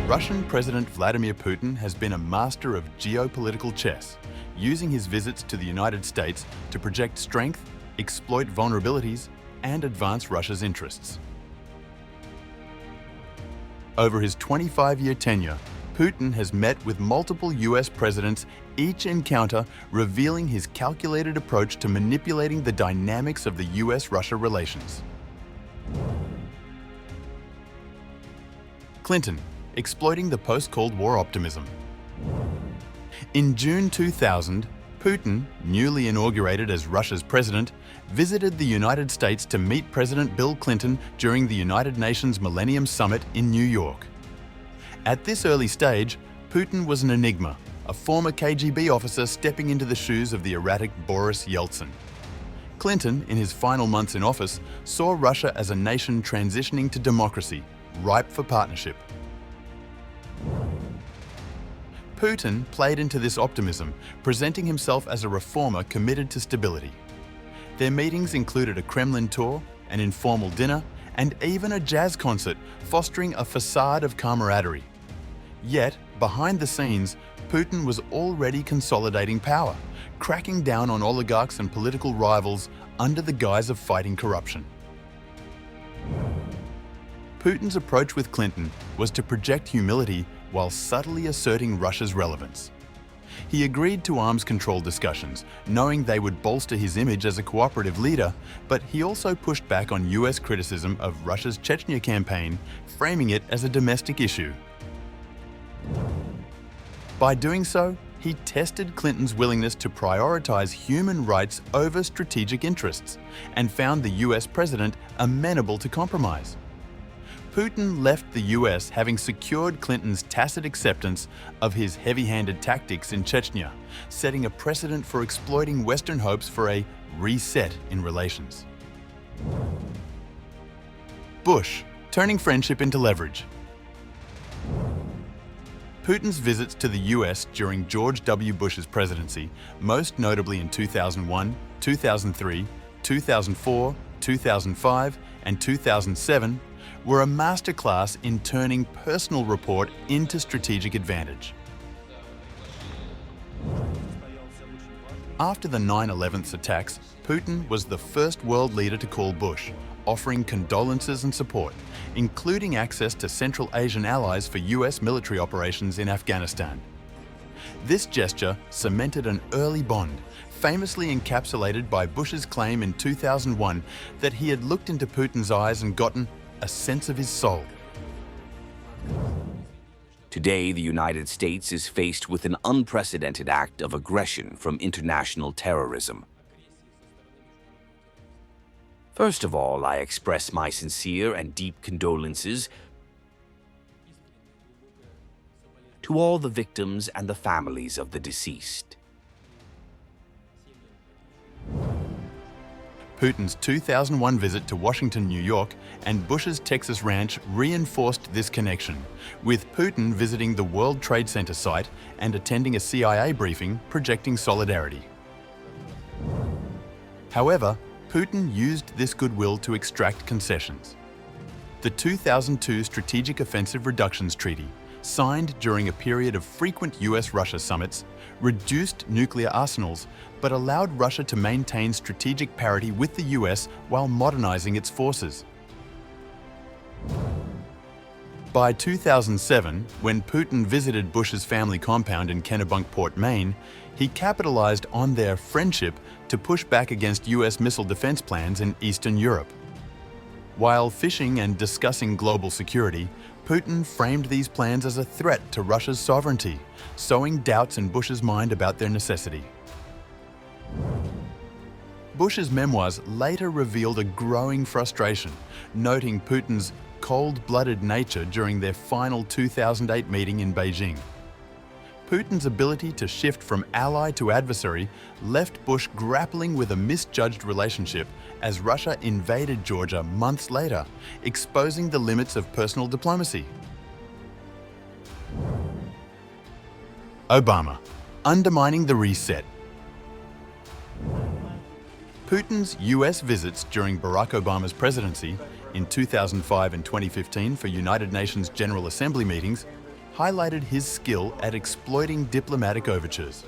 Russian President Vladimir Putin has been a master of geopolitical chess, using his visits to the United States to project strength, exploit vulnerabilities, and advance Russia's interests. Over his 25-year tenure, Putin has met with multiple US presidents, each encounter revealing his calculated approach to manipulating the dynamics of the US-Russia relations. Clinton, exploiting the post-Cold War optimism. In June 2000, Putin, newly inaugurated as Russia's president, visited the United States to meet President Bill Clinton during the United Nations Millennium Summit in New York. At this early stage, Putin was an enigma, a former KGB officer stepping into the shoes of the erratic Boris Yeltsin. Clinton, in his final months in office, saw Russia as a nation transitioning to democracy, ripe for partnership. Putin played into this optimism, presenting himself as a reformer committed to stability. Their meetings included a Kremlin tour, an informal dinner, and even a jazz concert, fostering a facade of camaraderie. Yet, behind the scenes, Putin was already consolidating power, cracking down on oligarchs and political rivals under the guise of fighting corruption. Putin's approach with Clinton was to project humility while subtly asserting Russia's relevance. He agreed to arms control discussions, knowing they would bolster his image as a cooperative leader, but he also pushed back on US criticism of Russia's Chechnya campaign, framing it as a domestic issue. By doing so, he tested Clinton's willingness to prioritize human rights over strategic interests and found the US president amenable to compromise. Putin left the US having secured Clinton's tacit acceptance of his heavy-handed tactics in Chechnya, setting a precedent for exploiting Western hopes for a reset in relations. Bush, turning friendship into leverage. Putin's visits to the US during George W. Bush's presidency, most notably in 2001, 2003, 2004, 2005, and 2007, were a masterclass in turning personal rapport into strategic advantage. After the 9/11 attacks, Putin was the first world leader to call Bush, offering condolences and support, including access to Central Asian allies for US military operations in Afghanistan. This gesture cemented an early bond, famously encapsulated by Bush's claim in 2001 that he had looked into Putin's eyes and gotten a sense of his soul. Today, the United States is faced with an unprecedented act of aggression from international terrorism. First of all, I express my sincere and deep condolences to all the victims and the families of the deceased. Putin's 2001 visit to Washington, New York, and Bush's Texas ranch reinforced this connection, with Putin visiting the World Trade Center site and attending a CIA briefing projecting solidarity. However, Putin used this goodwill to extract concessions. The 2002 Strategic Offensive Reductions Treaty, signed during a period of frequent US-Russia summits, reduced nuclear arsenals, but allowed Russia to maintain strategic parity with the US while modernizing its forces. By 2007, when Putin visited Bush's family compound in Kennebunkport, Maine, he capitalized on their friendship to push back against US missile defense plans in Eastern Europe. While fishing and discussing global security, Putin framed these plans as a threat to Russia's sovereignty, sowing doubts in Bush's mind about their necessity. Bush's memoirs later revealed a growing frustration, noting Putin's cold-blooded nature during their final 2008 meeting in Beijing. Putin's ability to shift from ally to adversary left Bush grappling with a misjudged relationship as Russia invaded Georgia months later, exposing the limits of personal diplomacy. Obama, undermining the reset. Putin's US visits during Barack Obama's presidency in 2005 and 2015 for United Nations General Assembly meetings highlighted his skill at exploiting diplomatic overtures.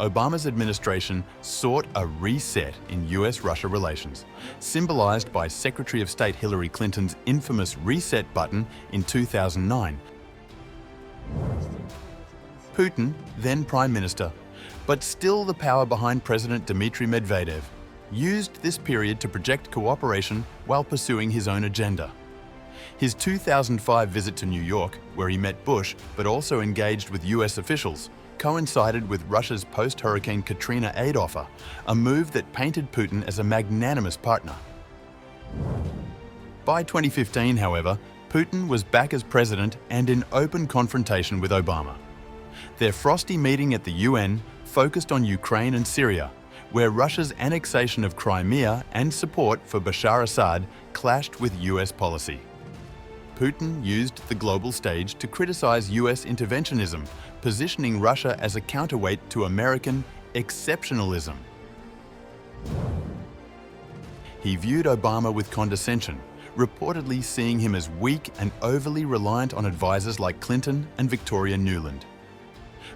Obama's administration sought a reset in US-Russia relations, symbolized by Secretary of State Hillary Clinton's infamous reset button in 2009. Putin, then Prime Minister, but still the power behind President Dmitry Medvedev, used this period to project cooperation while pursuing his own agenda. His 2005 visit to New York, where he met Bush but also engaged with US officials, coincided with Russia's post-Hurricane Katrina aid offer, a move that painted Putin as a magnanimous partner. By 2015, however, Putin was back as president and in open confrontation with Obama. Their frosty meeting at the UN focused on Ukraine and Syria, where Russia's annexation of Crimea and support for Bashar Assad clashed with US policy. Putin used the global stage to criticize US interventionism, positioning Russia as a counterweight to American exceptionalism. He viewed Obama with condescension, reportedly seeing him as weak and overly reliant on advisors like Clinton and Victoria Nuland.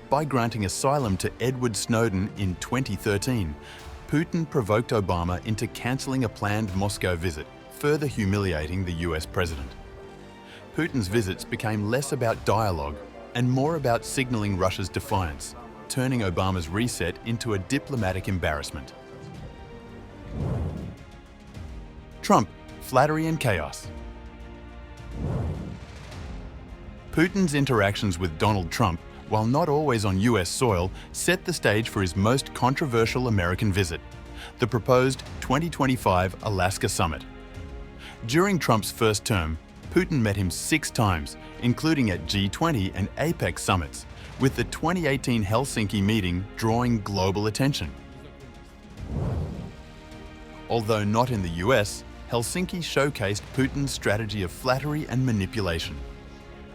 By granting asylum to Edward Snowden in 2013, Putin provoked Obama into cancelling a planned Moscow visit, further humiliating the US president. Putin's visits became less about dialogue and more about signaling Russia's defiance, turning Obama's reset into a diplomatic embarrassment. Trump, flattery and chaos. Putin's interactions with Donald Trump, while not always on US soil, set the stage for his most controversial American visit, the proposed 2025 Alaska summit. During Trump's first term, Putin met him 6 times, including at G20 and APEC summits, with the 2018 Helsinki meeting drawing global attention. Although not in the US, Helsinki showcased Putin's strategy of flattery and manipulation.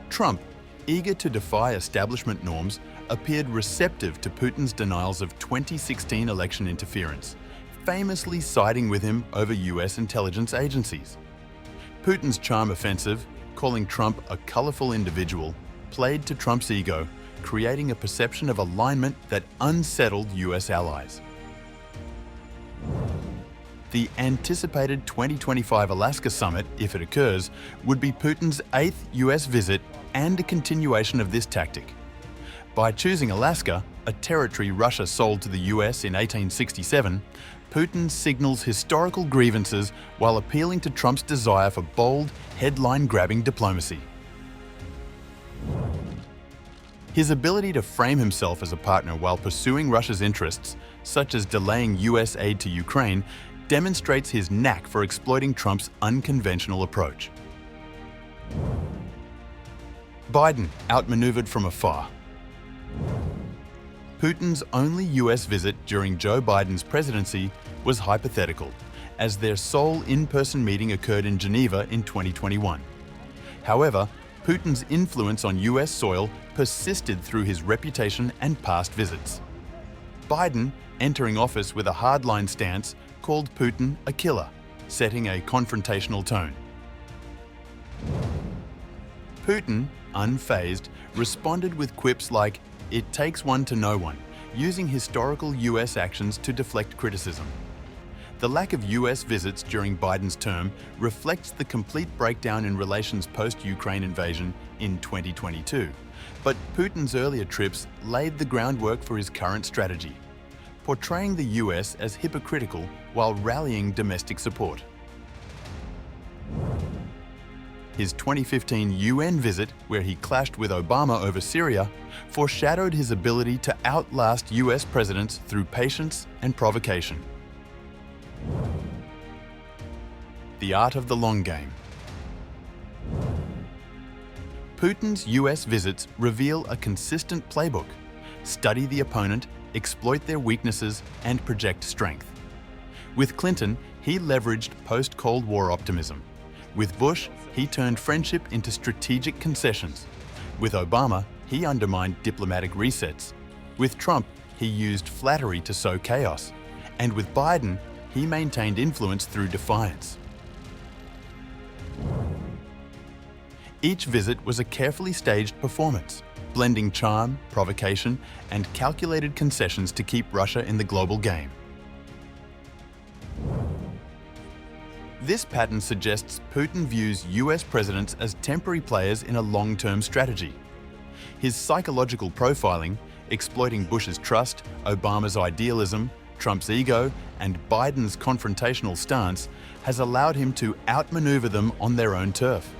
Trump, eager to defy establishment norms, appeared receptive to Putin's denials of 2016 election interference, famously siding with him over US intelligence agencies. Putin's charm offensive, calling Trump a colorful individual, played to Trump's ego, creating a perception of alignment that unsettled US allies. The anticipated 2025 Alaska summit, if it occurs, would be Putin's 8th US visit and a continuation of this tactic. By choosing Alaska, a territory Russia sold to the US in 1867, Putin signals historical grievances while appealing to Trump's desire for bold, headline-grabbing diplomacy. His ability to frame himself as a partner while pursuing Russia's interests, such as delaying US aid to Ukraine, demonstrates his knack for exploiting Trump's unconventional approach. Biden, outmaneuvered from afar. Putin's only US visit during Joe Biden's presidency was hypothetical, as their sole in-person meeting occurred in Geneva in 2021. However, Putin's influence on US soil persisted through his reputation and past visits. Biden, entering office with a hardline stance, called Putin a killer, setting a confrontational tone. Putin, unfazed, responded with quips like, "It takes one to know one," using historical US actions to deflect criticism. The lack of US visits during Biden's term reflects the complete breakdown in relations post-Ukraine invasion in 2022. But Putin's earlier trips laid the groundwork for his current strategy, portraying the US as hypocritical while rallying domestic support. His 2015 UN visit, where he clashed with Obama over Syria, foreshadowed his ability to outlast US presidents through patience and provocation. The art of the long game. Putin's US visits reveal a consistent playbook: study the opponent, exploit their weaknesses, and project strength. With Clinton, he leveraged post-Cold War optimism. With Bush, he turned friendship into strategic concessions. With Obama, he undermined diplomatic resets. With Trump, he used flattery to sow chaos. And with Biden, he maintained influence through defiance. Each visit was a carefully staged performance, blending charm, provocation, and calculated concessions to keep Russia in the global game. This pattern suggests Putin views US presidents as temporary players in a long-term strategy. His psychological profiling, exploiting Bush's trust, Obama's idealism, Trump's ego, and Biden's confrontational stance, has allowed him to outmaneuver them on their own turf.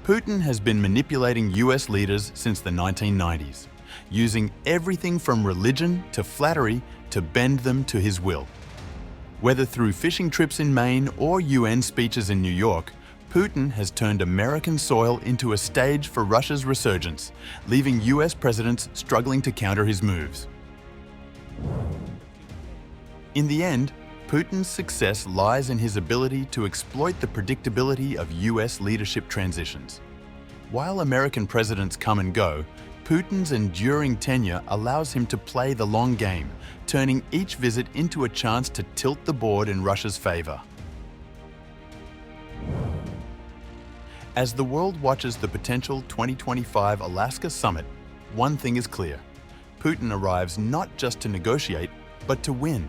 Putin has been manipulating US leaders since the 1990s, using everything from religion to flattery to bend them to his will. Whether through fishing trips in Maine or UN speeches in New York, Putin has turned American soil into a stage for Russia's resurgence, leaving US presidents struggling to counter his moves. In the end, Putin's success lies in his ability to exploit the predictability of US leadership transitions. While American presidents come and go, Putin's enduring tenure allows him to play the long game, turning each visit into a chance to tilt the board in Russia's favor. As the world watches the potential 2025 Alaska summit, one thing is clear: Putin arrives not just to negotiate, but to win.